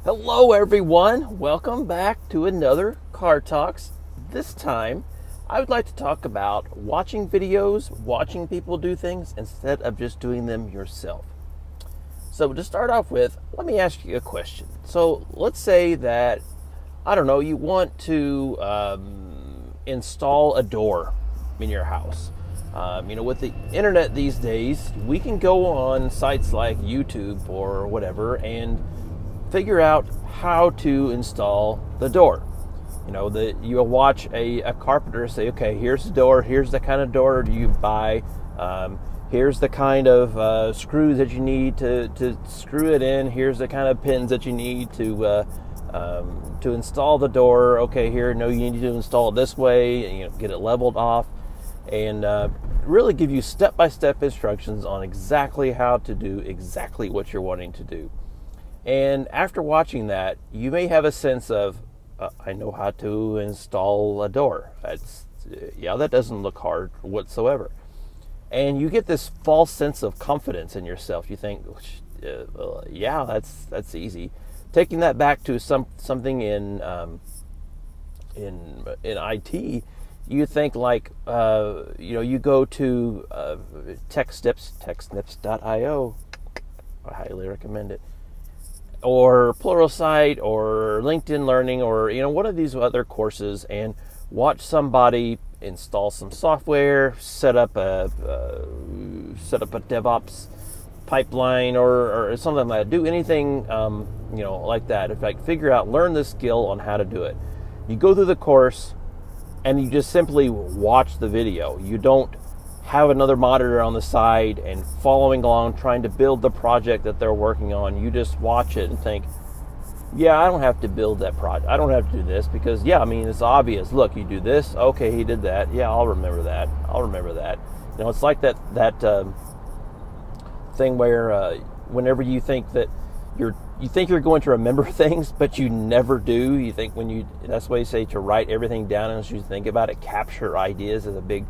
Hello everyone, welcome back to another Car Talks. This time, I would like to talk about watching videos, watching people do things instead of just doing them yourself. So to start off with, let me ask you a question. So let's say that, I don't know, you want to install a door in your house. With the internet these days, we can go on sites like YouTube or whatever and figure out how to install the door. You'll watch a carpenter say, okay, here's the door, here's the kind of door you buy, here's the kind of screws that you need to screw it in, here's the kind of pins that you need to install the door. Okay, you need to install it this way, get it leveled off, and really give you step-by-step instructions on exactly how to do exactly what you're wanting to do. And after watching that, you may have a sense of, I know how to install a door. That doesn't look hard whatsoever. And you get this false sense of confidence in yourself. You think, that's easy. Taking that back to something in IT, you think like, you go to TechSnips.io. I highly recommend it. Or Pluralsight or LinkedIn Learning or one of these other courses, and watch somebody install some software, set up a DevOps pipeline or something like that. Do anything like that. In fact, learn the skill on how to do it. You go through the course and you just simply watch the video. You don't have another monitor on the side and following along trying to build the project that they're working on. You just watch it and think, I don't have to build that project. I don't have to do this because, it's obvious. Look, you do this. Okay, he did that. Yeah, I'll remember that. It's like that thing where whenever you think that you're going to remember things, but you never do. You think that's why you say to write everything down as you think about it. Capture ideas is a big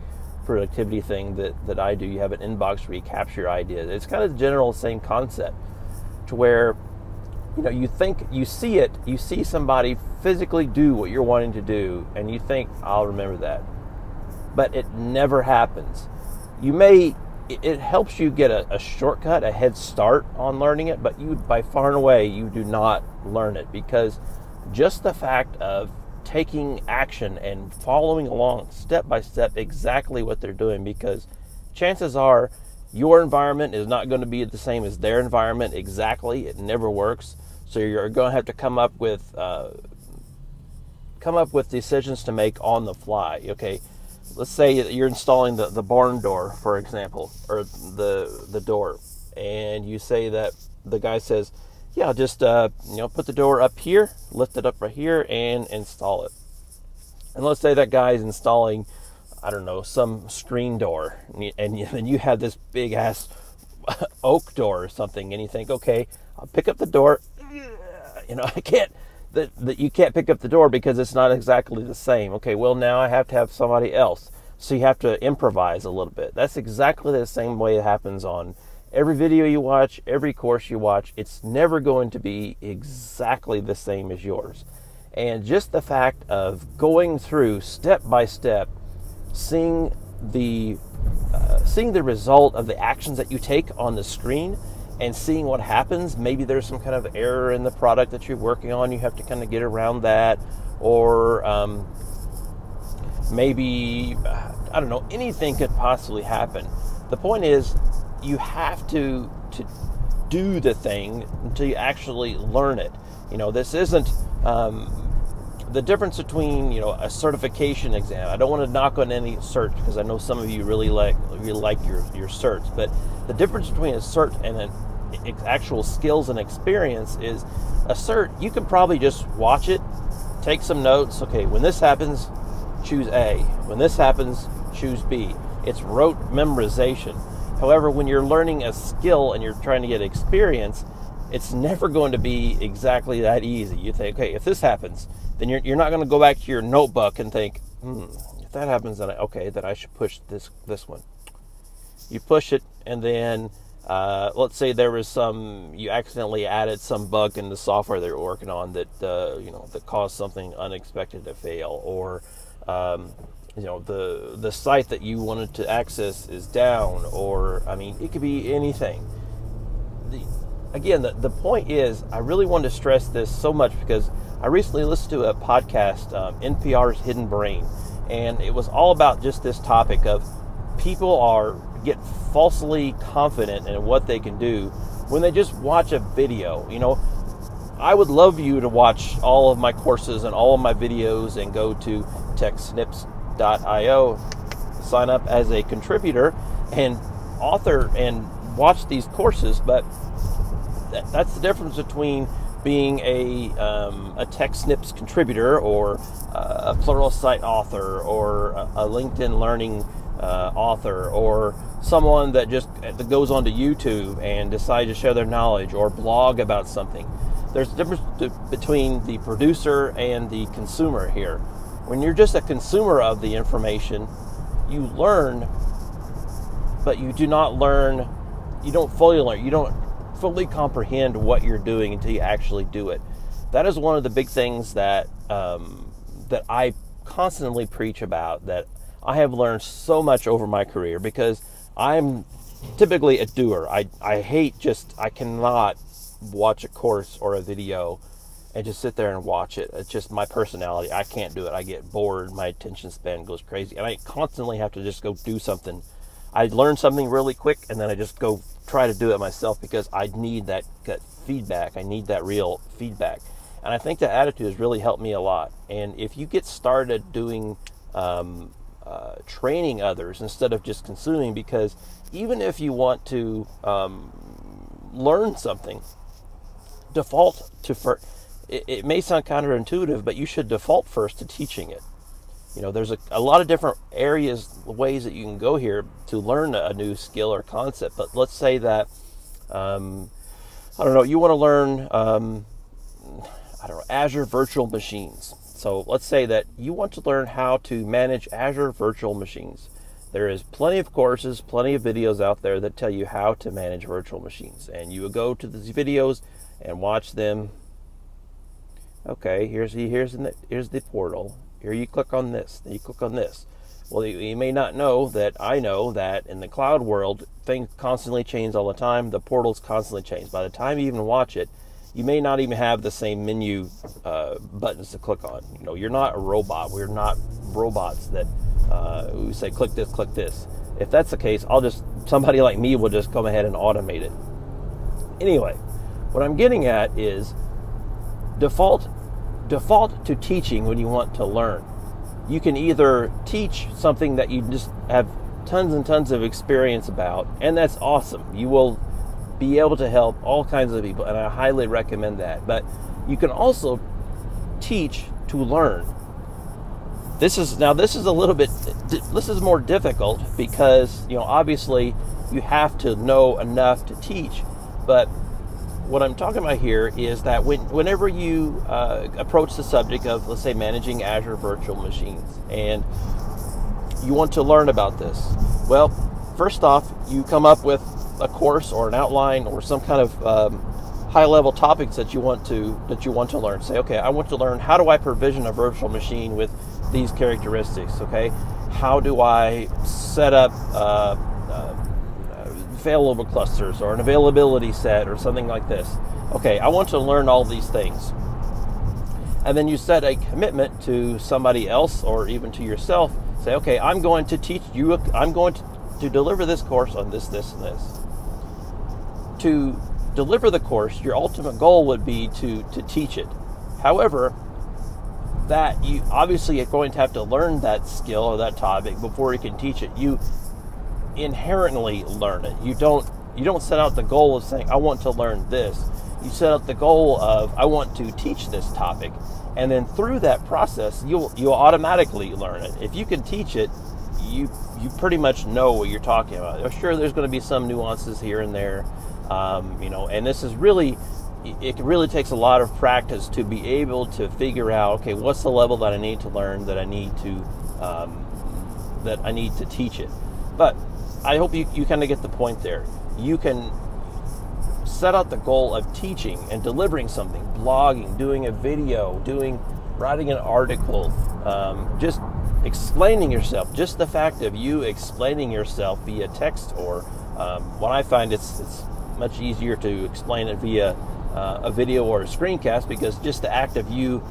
productivity thing that I do. You have an inbox where you capture your ideas. It's kind of the general same concept, to where you see somebody physically do what you're wanting to do, and you think, I'll remember that, but it never happens. It helps you get a shortcut, a head start on learning it, but by far and away you do not learn it, because just the fact of taking action and following along step by step exactly what they're doing, because chances are your environment is not going to be the same as their environment exactly. It never works. So you're going to have to come up with decisions to make on the fly. Okay, let's say you're installing the barn door, for example, or the door, and you say that the guy says, just put the door up here, lift it up right here, and install it. And let's say that guy's installing, I don't know, some screen door, and you have this big ass oak door or something, and you think, okay, I'll pick up the door. I can't. That you can't pick up the door because it's not exactly the same. Okay, well now I have to have somebody else, so you have to improvise a little bit. That's exactly the same way it happens on every video you watch, every course you watch. It's never going to be exactly the same as yours. And just the fact of going through step by step, seeing the result of the actions that you take on the screen, and seeing what happens. Maybe there's some kind of error in the product that you're working on. You have to kind of get around that, or maybe I don't know. Anything could possibly happen. The point is, you have to do the thing until you actually learn it. This isn't the difference between a certification exam. I don't want to knock on any cert, because I know some of you really like your certs, but the difference between a cert and an actual skills and experience is a cert. You can probably just watch it, take some notes. Okay, when this happens, choose A. When this happens, choose B. It's rote memorization. However, when you're learning a skill and you're trying to get experience, it's never going to be exactly that easy. You think, okay, if this happens, then you're not going to go back to your notebook and think, if that happens, then I should push this one. You push it, and then Let's say there was you accidentally added some bug in the software that you're working on that that caused something unexpected to fail, or the site that you wanted to access is down, or I mean, it could be anything. The point is, I really want to stress this so much because I recently listened to a podcast, NPR's Hidden Brain, and it was all about just this topic of people get falsely confident in what they can do when they just watch a video. I would love you to watch all of my courses and all of my videos and go to techsnips.io, sign up as a contributor and author and watch these courses. But that's the difference between being a TechSnips contributor, or a Pluralsight author, or a LinkedIn Learning author, or someone that goes onto YouTube and decides to share their knowledge or blog about something. There's a difference between the producer and the consumer here. When you're just a consumer of the information, you learn, but you do not learn. You don't fully learn. You don't fully comprehend what you're doing until you actually do it. That is one of the big things that I constantly preach about, that I have learned so much over my career, because I'm typically a doer. I cannot watch a course or a video and just sit there and watch it. It's just my personality. I can't do it. I get bored. My attention span goes crazy. And I constantly have to just go do something. I learn something really quick, and then I just go try to do it myself, because I need that feedback. I need that real feedback. And I think that attitude has really helped me a lot. And if you get started doing training others instead of just consuming, because even if you want to learn something, default to first. It may sound counterintuitive, but you should default first to teaching it. There's a lot of different ways that you can go here to learn a new skill or concept. But let's say that, you want to learn, Azure Virtual Machines. So let's say that you want to learn how to manage Azure Virtual Machines. There is plenty of courses, plenty of videos out there that tell you how to manage virtual machines. And you would go to these videos and watch them. Okay, here's the portal. Here you click on this, then you click on this. Well, you may not know that I know that in the cloud world, things constantly change all the time. The portals constantly change. By the time you even watch it, you may not even have the same menu buttons to click on. You're not a robot. We're not robots that who say click this, click this. If that's the case, somebody like me will just come ahead and automate it. Anyway, what I'm getting at is default to teaching when you want to learn. You can either teach something that you just have tons and tons of experience about, and that's awesome. You will be able to help all kinds of people, and I highly recommend that. But you can also teach to learn. This is more difficult, because obviously you have to know enough to teach. But what I'm talking about here is that whenever you approach the subject of, let's say, managing Azure Virtual Machines, and you want to learn about this, well, first off, you come up with a course or an outline or some kind of high-level topics that you want to learn. Say, okay, I want to learn, how do I provision a virtual machine with these characteristics? Okay, how do I set up failover clusters or an availability set or something like this? Okay, I want to learn all these things. And then you set a commitment to somebody else or even to yourself. Say, okay, I'm going to teach you, I'm going to deliver this course on this, this, and this. To deliver the course, your ultimate goal would be to teach it. However, that you obviously are going to have to learn that skill or that topic before you can teach it. You inherently learn it. You don't set out the goal of saying, I want to learn this. You set out the goal of, I want to teach this topic. And then through that process, you'll automatically learn it. If you can teach it, you pretty much know what you're talking about. Sure, there's going to be some nuances here and there, and this is really, it really takes a lot of practice to be able to figure out, okay, what's the level that I need to learn, that I need to teach it. But I hope you kind of get the point there. you can set out the goal of teaching and delivering something, blogging, doing a video, writing an article, just explaining yourself. Just the fact of you explaining yourself via text, or what I find it's much easier to explain it via a video or a screencast, because just the act of you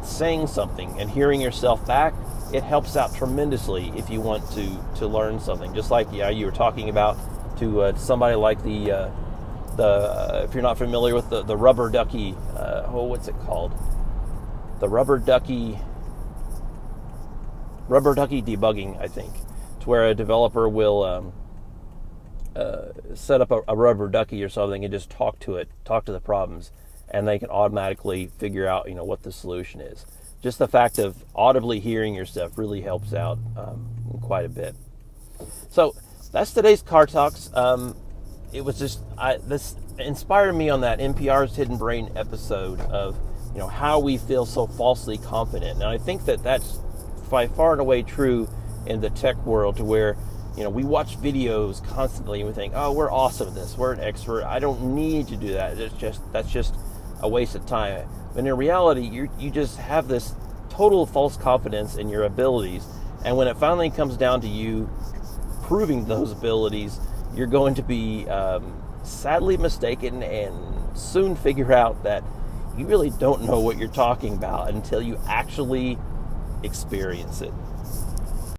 saying something and hearing yourself back, it helps out tremendously if you want to learn something. Just like you were talking about to somebody like the if you're not familiar with the rubber ducky, what's it called? The rubber ducky debugging, I think. It's where a developer will set up a rubber ducky or something and just talk to the problems, and they can automatically figure out what the solution is. Just the fact of audibly hearing yourself really helps out quite a bit. So that's today's Car Talks. It was just this inspired me on that NPR's Hidden Brain episode of how we feel so falsely confident, and I think that's by far and away true in the tech world, to where we watch videos constantly and we think, oh, we're awesome at this, we're an expert, I don't need to do that, that's just a waste of time. But in reality, you just have this total false confidence in your abilities, and when it finally comes down to you proving those abilities, you're going to be sadly mistaken and soon figure out that you really don't know what you're talking about until you actually experience it.